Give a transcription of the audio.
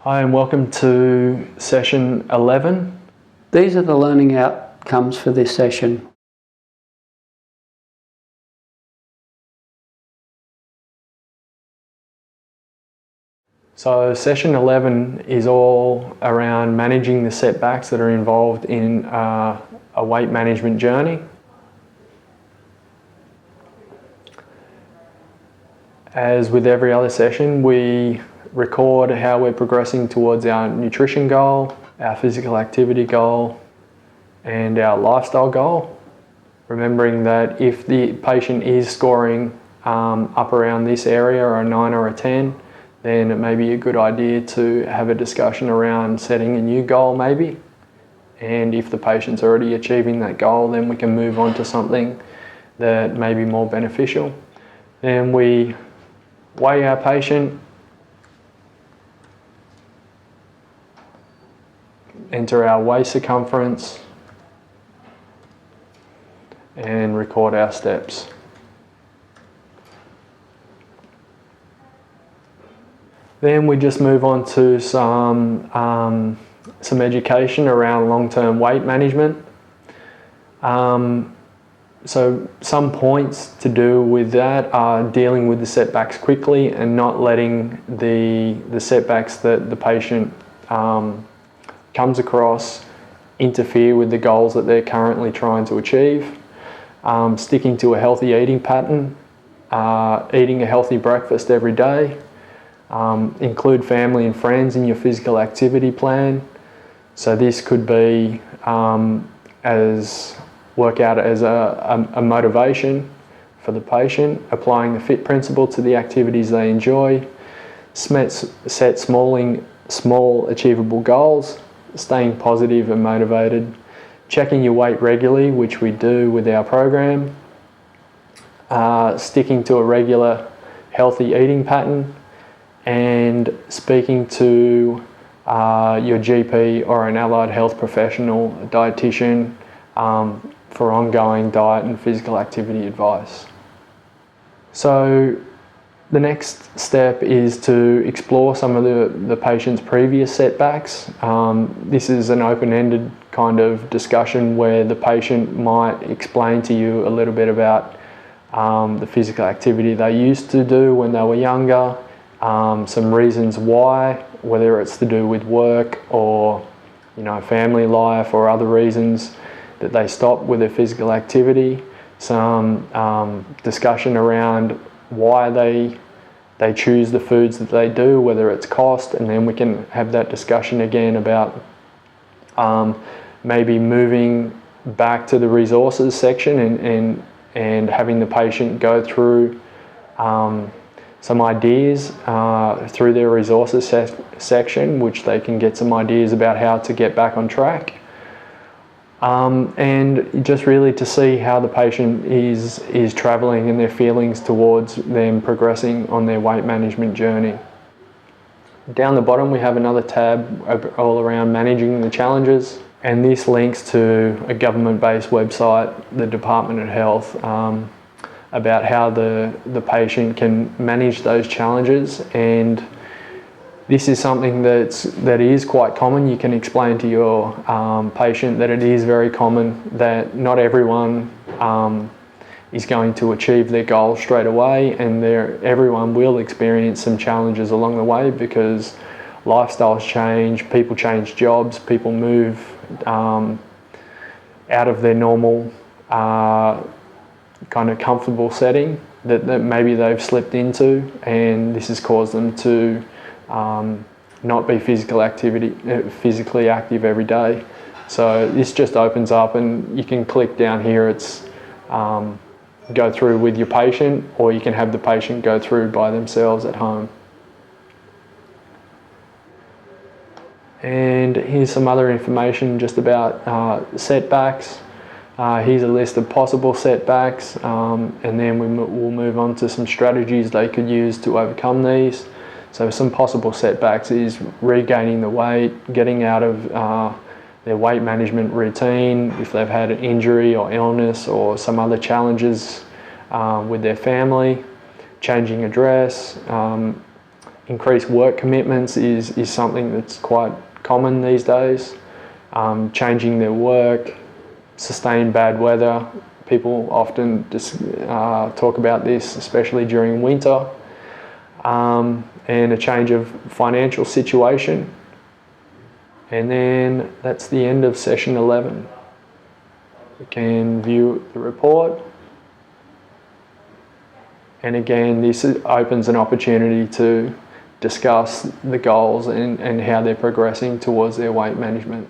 Hi and welcome to session 11. These are the learning outcomes for this session. So session 11 is all around managing the setbacks that are involved in a weight management journey. As with every other session, we record how we're progressing towards our nutrition goal, our physical activity goal, and our lifestyle goal. Remembering that if the patient is scoring up around this area, or a 9 or a 10, then it may be a good idea to have a discussion around setting a new goal maybe. And if the patient's already achieving that goal, then we can move on to something that may be more beneficial. Then we weigh our patient, enter our waist circumference, and record our steps. Then we just move on to some education around long-term weight management. So some points to do with that are dealing with the setbacks quickly and not letting the setbacks that the patient comes across interfere with the goals that they're currently trying to achieve. Sticking to a healthy eating pattern, eating a healthy breakfast every day. Include family and friends in your physical activity plan. So this could be work out as a motivation for the patient, applying the FIT principle to the activities they enjoy, set small achievable goals, staying positive and motivated, checking your weight regularly, which we do with our program, sticking to a regular healthy eating pattern, and speaking to your GP or an allied health professional, a dietitian, for ongoing diet and physical activity advice. So the next step is to explore some of the patient's previous setbacks. This is an open-ended kind of discussion where the patient might explain to you a little bit about the physical activity they used to do when they were younger, some reasons why, whether it's to do with work or family life or other reasons that they stopped with their physical activity, some discussion around why they choose the foods that they do, whether it's cost, and then we can have that discussion again about maybe moving back to the resources section and having the patient go through some ideas through their resources section, which they can get some ideas about how to get back on track. And just really to see how the patient is travelling and their feelings towards them progressing on their weight management journey. Down the bottom we have another tab all around managing the challenges, and this links to a government-based website, the Department of Health, about how the patient can manage those challenges. And this is something that is quite common. You can explain to your patient that it is very common, that not everyone is going to achieve their goal straight away, and everyone will experience some challenges along the way because lifestyles change, people change jobs, people move out of their normal kind of comfortable setting that maybe they've slipped into, and this has caused them to not be physically active every day. So this just opens up, and you can click down here, it's go through with your patient, or you can have the patient go through by themselves at home. And here's some other information just about setbacks. Here's a list of possible setbacks, and then we'll move on to some strategies they could use to overcome these. So some possible setbacks is regaining the weight, getting out of their weight management routine if they've had an injury or illness or some other challenges with their family, changing address, Increased work commitments is something that's quite common these days. Changing their work, sustained bad weather. People often talk about this, especially during winter. And a change of financial situation. And then that's the end of session 11. You can view the report. And again, this opens an opportunity to discuss the goals and how they're progressing towards their weight management.